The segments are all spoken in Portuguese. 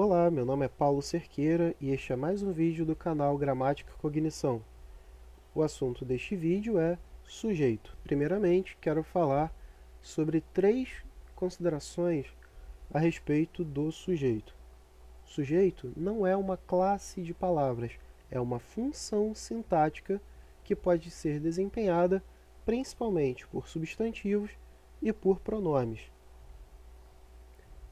Olá, meu nome é Paulo Cerqueira e este é mais um vídeo do canal Gramática e Cognição. O assunto deste vídeo é sujeito. Primeiramente, quero falar sobre 3 considerações a respeito do sujeito. Sujeito não é uma classe de palavras, é uma função sintática que pode ser desempenhada principalmente por substantivos e por pronomes.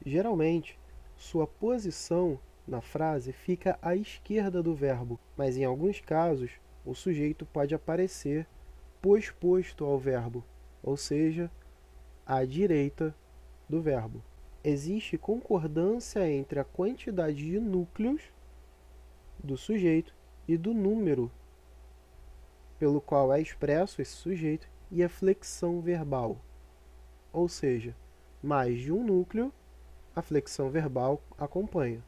Geralmente, sua posição na frase fica à esquerda do verbo, mas em alguns casos o sujeito pode aparecer posposto ao verbo, ou seja, à direita do verbo. Existe concordância entre a quantidade de núcleos do sujeito e do número pelo qual é expresso esse sujeito e a flexão verbal, ou seja, mais de um núcleo, a flexão verbal acompanha.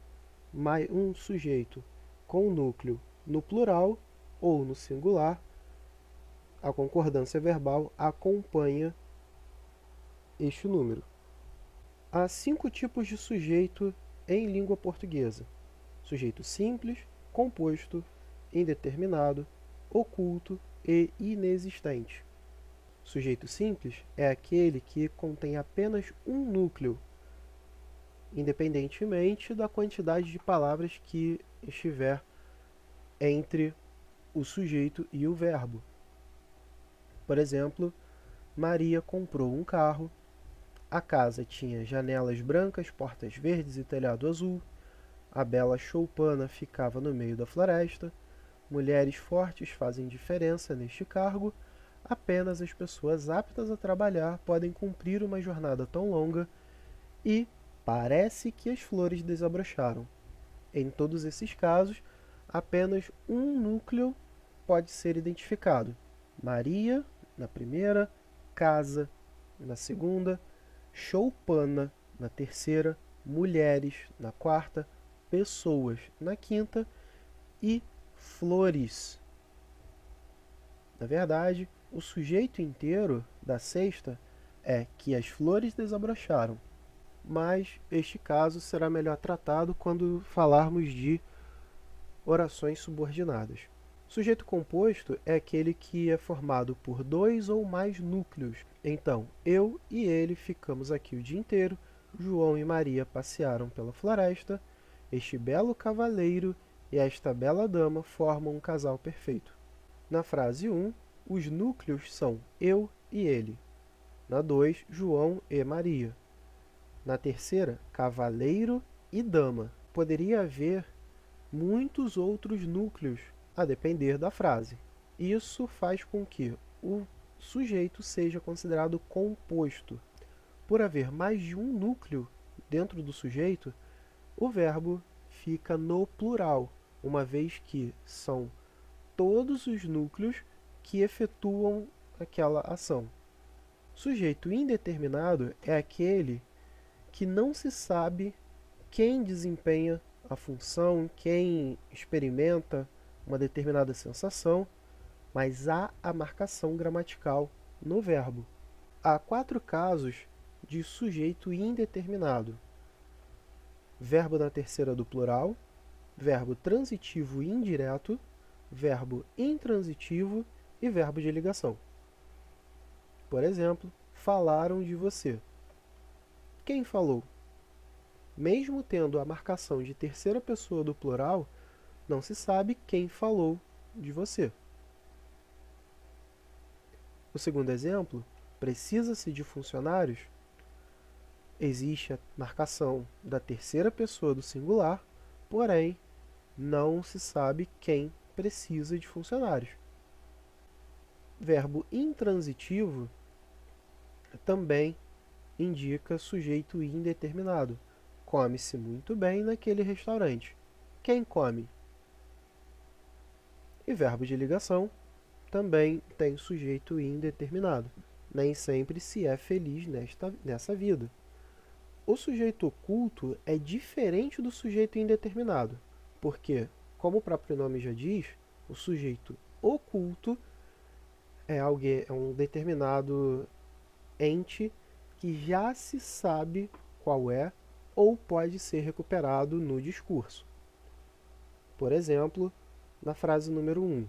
Mais um sujeito com núcleo no plural ou no singular, a concordância verbal acompanha este número. Há 5 tipos de sujeito em língua portuguesa: sujeito simples, composto, indeterminado, oculto e inexistente. Sujeito simples é aquele que contém apenas um núcleo, independentemente da quantidade de palavras que estiver entre o sujeito e o verbo. Por exemplo, Maria comprou um carro, a casa tinha janelas brancas, portas verdes e telhado azul, a bela choupana ficava no meio da floresta, mulheres fortes fazem diferença neste cargo, apenas as pessoas aptas a trabalhar podem cumprir uma jornada tão longa e parece que as flores desabrocharam. Em todos esses casos, apenas um núcleo pode ser identificado: Maria, na primeira, casa, na segunda, choupana, na terceira, mulheres, na quarta, pessoas, na quinta e flores. Na verdade, o sujeito inteiro da sexta é que as flores desabrocharam, mas este caso será melhor tratado quando falarmos de orações subordinadas. Sujeito composto é aquele que é formado por 2 ou mais núcleos. Então, eu e ele ficamos aqui o dia inteiro, João e Maria passearam pela floresta, este belo cavaleiro e esta bela dama formam um casal perfeito. Na frase 1, os núcleos são eu e ele. Na 2, João e Maria. Na terceira, cavaleiro e dama. Poderia haver muitos outros núcleos, a depender da frase. Isso faz com que o sujeito seja considerado composto. Por haver mais de um núcleo dentro do sujeito, o verbo fica no plural, uma vez que são todos os núcleos que efetuam aquela ação. Sujeito indeterminado é aquele que não se sabe quem desempenha a função, quem experimenta uma determinada sensação, mas há a marcação gramatical no verbo. Há 4 casos de sujeito indeterminado: verbo na terceira do plural, verbo transitivo indireto, verbo intransitivo e verbo de ligação. Por exemplo, falaram de você. Quem falou? Mesmo tendo a marcação de terceira pessoa do plural, não se sabe quem falou de você. O segundo exemplo, precisa-se de funcionários? Existe a marcação da terceira pessoa do singular, porém, não se sabe quem precisa de funcionários. Verbo intransitivo também indica sujeito indeterminado. Come-se muito bem naquele restaurante. Quem come? E verbo de ligação também tem sujeito indeterminado. Nem sempre se é feliz nessa vida. O sujeito oculto é diferente do sujeito indeterminado, porque, como o próprio nome já diz, o sujeito oculto é um determinado ente que já se sabe qual é ou pode ser recuperado no discurso. Por exemplo, na frase número 1,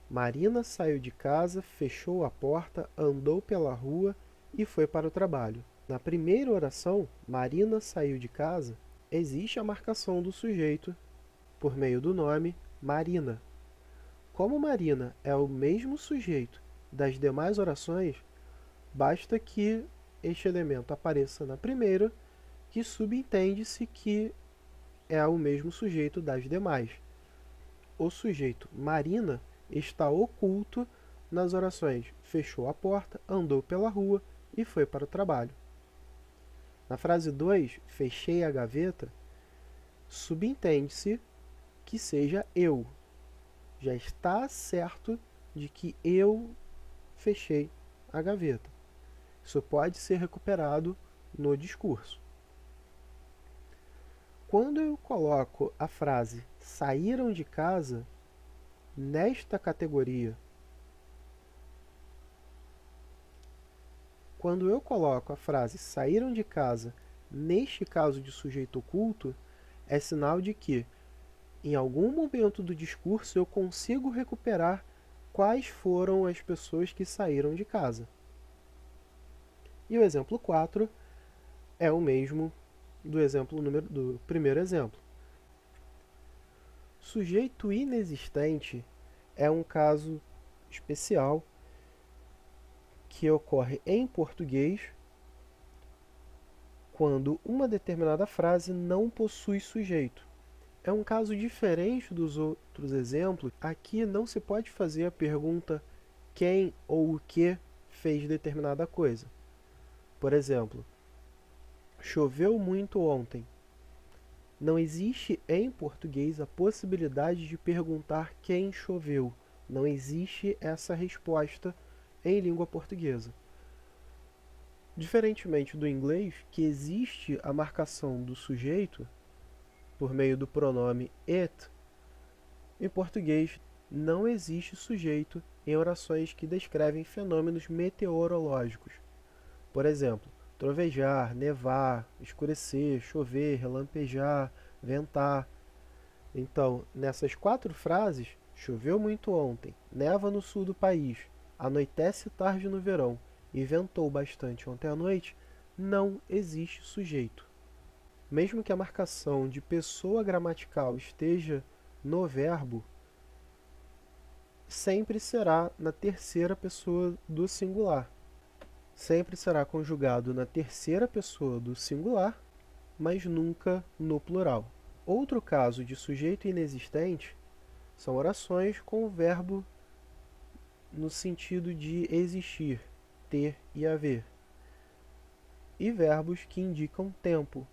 Marina saiu de casa, fechou a porta, andou pela rua e foi para o trabalho. Na primeira oração, Marina saiu de casa, existe a marcação do sujeito por meio do nome Marina. Como Marina é o mesmo sujeito das demais orações, basta que este elemento apareça na primeira, que subentende-se que é o mesmo sujeito das demais. O sujeito Marina está oculto nas orações fechou a porta, andou pela rua e foi para o trabalho. Na frase 2, fechei a gaveta, subentende-se que seja eu. Já está certo de que eu fechei a gaveta. Isso pode ser recuperado no discurso. Quando eu coloco a frase saíram de casa nesta categoria, quando eu coloco a frase saíram de casa neste caso de sujeito oculto, é sinal de que em algum momento do discurso eu consigo recuperar quais foram as pessoas que saíram de casa. E o exemplo 4 é o mesmo do primeiro exemplo. Sujeito inexistente é um caso especial que ocorre em português quando uma determinada frase não possui sujeito. É um caso diferente dos outros exemplos. Aqui não se pode fazer a pergunta quem ou o que fez determinada coisa. Por exemplo, choveu muito ontem. Não existe em português a possibilidade de perguntar quem choveu. Não existe essa resposta em língua portuguesa. Diferentemente do inglês, que existe a marcação do sujeito por meio do pronome it, em português não existe sujeito em orações que descrevem fenômenos meteorológicos. Por exemplo, trovejar, nevar, escurecer, chover, relampejar, ventar. Então, nessas 4 frases, choveu muito ontem, neva no sul do país, anoitece tarde no verão e ventou bastante ontem à noite, não existe sujeito. Mesmo que a marcação de pessoa gramatical esteja no verbo, sempre será na terceira pessoa do singular. Sempre será conjugado na terceira pessoa do singular, mas nunca no plural. Outro caso de sujeito inexistente são orações com o verbo no sentido de existir, ter e haver, e verbos que indicam tempo,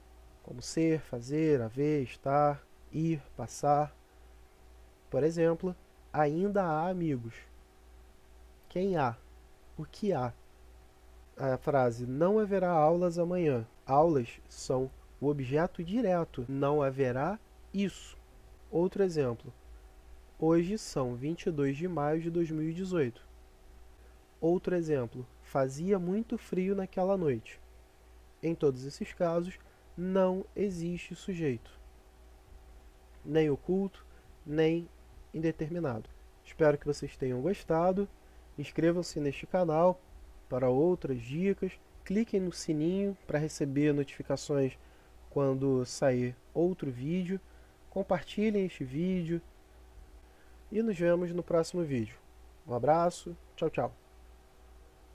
como ser, fazer, haver, estar, ir, passar. Por exemplo, ainda há amigos. Quem há? O que há? A frase não haverá aulas amanhã. Aulas são o objeto direto. Não haverá isso. Outro exemplo. Hoje são 22 de maio de 2018. Outro exemplo. Fazia muito frio naquela noite. Em todos esses casos, não existe sujeito. Nem oculto, nem indeterminado. Espero que vocês tenham gostado. Inscrevam-se neste canal para outras dicas. Cliquem no sininho para receber notificações quando sair outro vídeo. Compartilhem este vídeo e nos vemos no próximo vídeo. Um abraço, tchau, tchau.